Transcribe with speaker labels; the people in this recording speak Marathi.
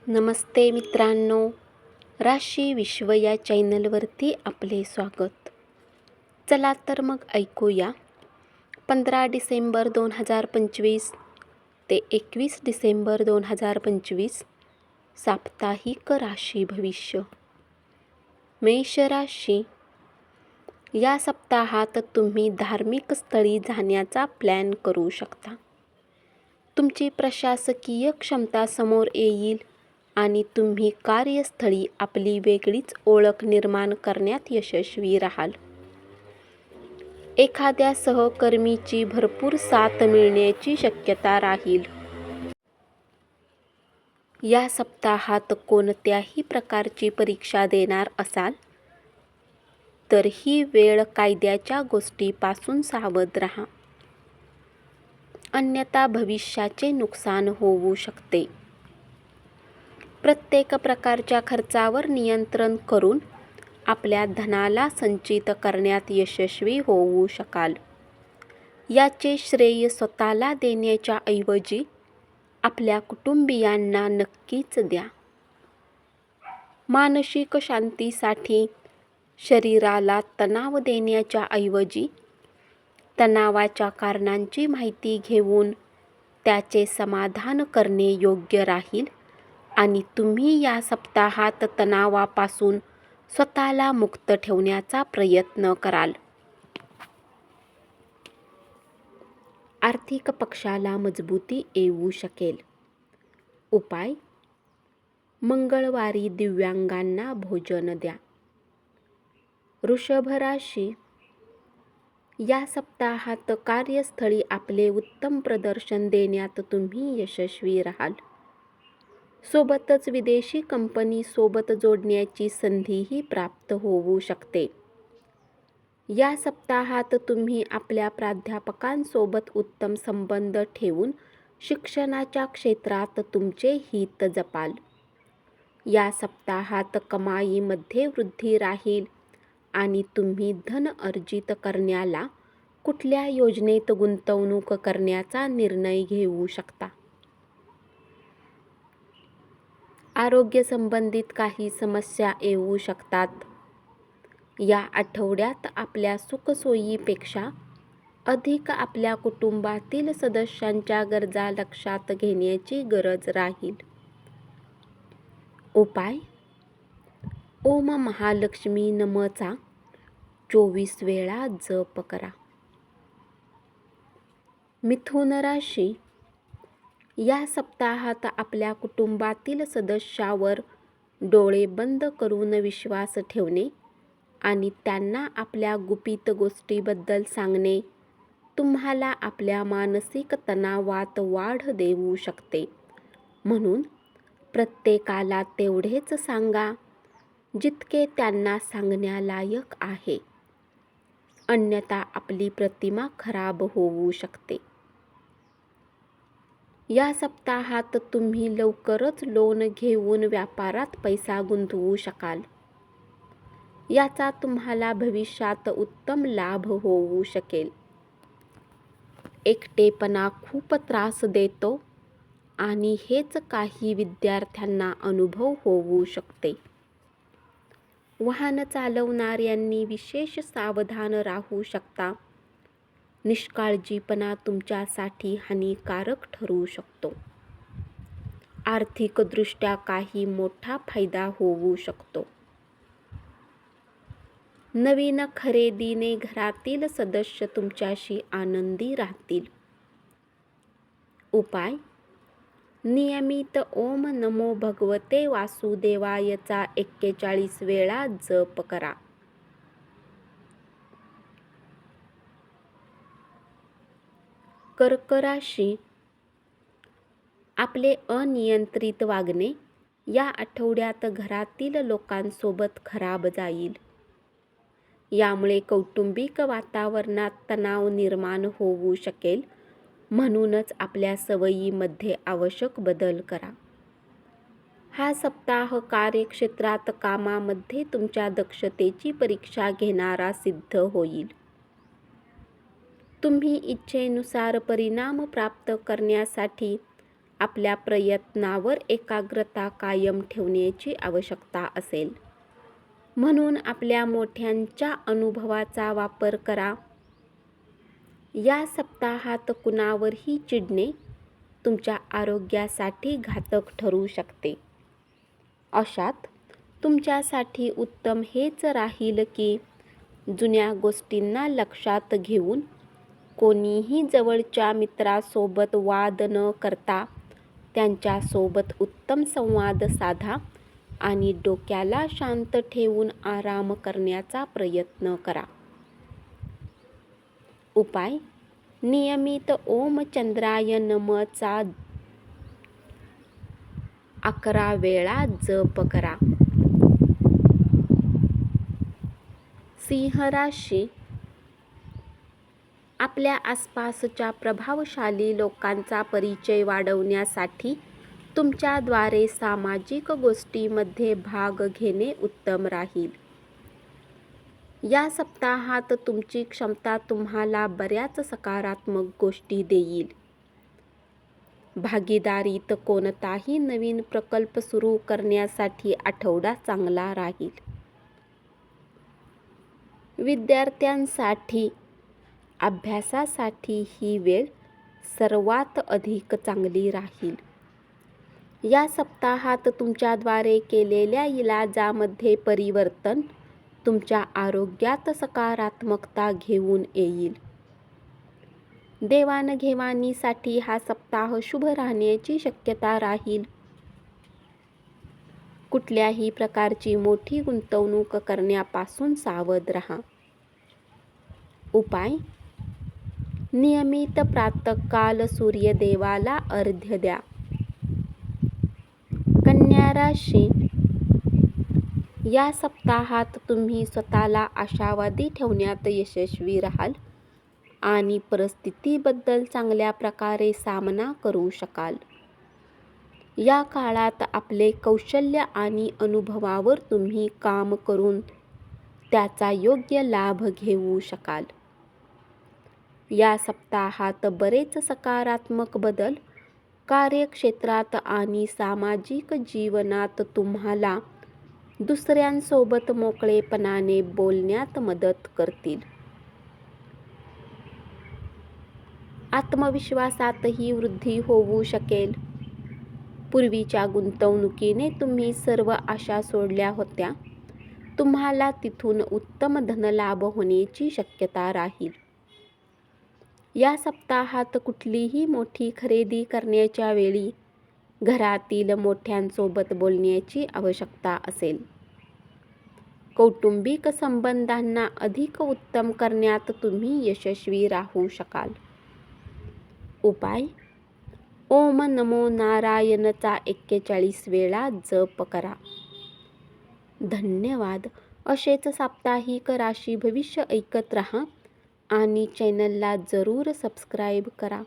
Speaker 1: नमस्ते मित्रांनो, राशी विश्व या चॅनलवरती आपले स्वागत. चला तर मग ऐकूया 15 डिसेंबर 2025 ते 21 डिसेंबर 2025 साप्ताहिक राशी भविष्य. मेष राशी. या सप्ताहात तुम्ही धार्मिक स्थळी जाण्याचा प्लॅन करू शकता. तुमची प्रशासकीय क्षमता समोर येईल आणि तुम्ही कार्यस्थळी आपली वेगळीच ओळख निर्माण करण्यात यशस्वी राहाल. एखाद्या सहकर्मीची भरपूर साथ मिळण्याची शक्यता राहील. या सप्ताहात कोणत्याही प्रकारची परीक्षा देणार असाल तर ही वेळ कायद्याच्या गोष्टीपासून सावध राहा, अन्यथा भविष्याचे नुकसान होऊ शकते. प्रत्येक प्रकारच्या खर्चावर नियंत्रण करून आपल्या धनाला संचित करण्यात यशस्वी होऊ शकाल. याचे श्रेय स्वतःला देण्याच्या ऐवजी आपल्या कुटुंबियांना नक्कीच द्या. मानसिक शांतीसाठी शरीराला तणाव देण्याच्या ऐवजी तणावाच्या कारणांची माहिती घेऊन त्याचे समाधान करणे योग्य राहील आणि तुम्ही या सप्ताहात तणावापासून स्वतःला मुक्त ठेवण्याचा प्रयत्न कराल. आर्थिक पक्षाला मजबूती येऊ शकेल. उपाय: मंगळवारी दिव्यांगांना भोजन द्या. वृषभ राशी. या सप्ताहात कार्यस्थळी आपले उत्तम प्रदर्शन देण्यात तुम्ही यशस्वी राहाल. सोबतच विदेशी कंपनी सोबत जोडण्याची संधीही प्राप्त होऊ शकते. या सप्ताहात तुम्ही आपल्या प्राध्यापकांसोबत उत्तम संबंध ठेवून शिक्षणाच्या क्षेत्रात तुमचे हित जपाल. या सप्ताहात कमाईमध्ये वृद्धी राहील आणि तुम्ही धन अर्जित करण्याला कुठल्या योजनेत गुंतवणूक करण्याचा निर्णय घेऊ शकता. आरोग्य संबंधित काही समस्या येऊ शकतात. या आठवड्यात आपल्या सुखसोयीपेक्षा अधिक आपल्या कुटुंबातील सदस्यांच्या गरजा लक्षात घेण्याची गरज राहील. उपाय: ओम महालक्ष्मी नम:चा 24 वेळा जप करा. मिथुन राशी. या सप्ताहात आपल्या कुटुंबातील सदस्यावर डोळे बंद करून विश्वास ठेवणे आणि त्यांना आपल्या गुपित गोष्टीबद्दल सांगणे तुम्हाला आपल्या मानसिक तणावात वाढ देऊ शकते. म्हणून प्रत्येकाला तेवढेच सांगा जितके त्यांना सांगण्यालायक आहे, अन्यथा आपली प्रतिमा खराब होऊ शकते. या सप्ताहात तुम्ही लवकरच लोन घेऊन व्यापारात पैसा गुंतवू शकाल. याचा तुम्हाला भविष्यात उत्तम लाभ होऊ शकेल. एकटेपणा खूप त्रास देतो आणि हेच काही विद्यार्थ्यांना अनुभव होऊ शकते. वाहन चालवणाऱ्यांनी विशेष सावधान राहू शकता. निष्काळजीपणा तुमच्यासाठी हानिकारक ठरू शकतो. आर्थिकदृष्ट्या काही मोठा फायदा होऊ शकतो. नवीन खरेदीने घरातील सदस्य तुमच्याशी आनंदी राहतील. उपाय: नियमित ओम नमो भगवते वासुदेवायचा 41 वेळा जप करा. कर्क राशी. आपले अनियंत्रित वागणे या आठवड्यात घरातील लोकांसोबत खराब जाईल. यामुळे कौटुंबिक वातावरणात तणाव निर्माण होऊ शकेल. म्हणूनच आपल्या सवयीमध्ये आवश्यक बदल करा. हा सप्ताह कार्यक्षेत्रात कामामध्ये तुमच्या दक्षतेची परीक्षा घेणारा सिद्ध होईल. तुम्ही इच्छेनुसार परिणाम प्राप्त करण्यासाठी आपल्या प्रयत्नावर एकाग्रता कायम ठेवण्याची आवश्यकता असेल. म्हणून आपल्या मोठ्यांच्या अनुभवाचा वापर करा. या सप्ताहात कुणावरही चिडणे तुमच्या आरोग्यासाठी घातक ठरू शकते. अशात तुमच्यासाठी उत्तम हेच राहील की जुन्या गोष्टींना लक्षात घेऊन कोणीही जवळच्या मित्रासोबत वाद न करता त्यांच्यासोबत उत्तम संवाद साधा आणि डोक्याला शांत ठेवून आराम करण्याचा प्रयत्न करा. उपाय: नियमित ओम चंद्राय नम:चा 11 वेळा जप करा. सिंह राशी: आपल्या आसपासच्या प्रभावशाली लोकांचा परिचय वाढवण्यासाठी तुमच्याद्वारे सामाजिक गोष्टींमध्ये भाग घेणे उत्तम राहील. या सप्ताहात तुमची क्षमता तुम्हाला बऱ्याच सकारात्मक गोष्टी देईल. भागीदारीत कोणताही नवीन प्रकल्प सुरू करण्यासाठी आठवडा चांगला राहील. विद्यार्थ्यांसाठी अभ्यासासाठी ही वेळ सर्वात अधिक चांगली राहील. या सप्ताहात तुमच्याद्वारे केलेल्या इलाजामध्ये परिवर्तन तुमच्या आरोग्यात सकारात्मकता घेऊन येईल. देवाणघेवाणीसाठी हा सप्ताह शुभ राहण्याची शक्यता राहील. कुठल्याही प्रकारची मोठी गुंतवणूक करण्यापासून सावध राहा. उपाय: नियमित प्रातःकाल सूर्यदेवाला अर्घ्य द्या. कन्या राशी: या सप्ताहात तुम्ही स्वतःला आशावादी ठेवण्यात यशस्वी राहाल आणि परिस्थितीबद्दल चांगल्या प्रकारे सामना करू शकाल. या काळात आपले कौशल्य आणि अनुभवावर तुम्ही काम करून त्याचा योग्य लाभ घेऊ शकाल. या सप्ताहात बरेच सकारात्मक बदल कार्यक्षेत्रात आणि सामाजिक जीवनात तुम्हाला दुसऱ्यांसोबत मोकळेपणाने बोलण्यात मदत करतील. आत्मविश्वासातही वृद्धी होऊ शकेल. पूर्वीच्या गुंतवणुकीने तुम्ही सर्व आशा सोडल्या होत्या. तुम्हाला तिथून उत्तम धनलाभ होण्याची शक्यता राहील. या सप्ताहात कुठलीही मोठी खरेदी करण्याच्या वेळी घरातील मोठ्यांसोबत बोलण्याची आवश्यकता असेल. कौटुंबिक संबंधांना अधिक उत्तम करण्यात तुम्ही यशस्वी राहू शकाल. उपाय: ओम नमो नारायणचा 41 वेळा जप करा. धन्यवाद. असेच साप्ताहिक राशी भविष्य ऐकत रहा आणि चॅनलला जरूर सबस्क्राईब करा.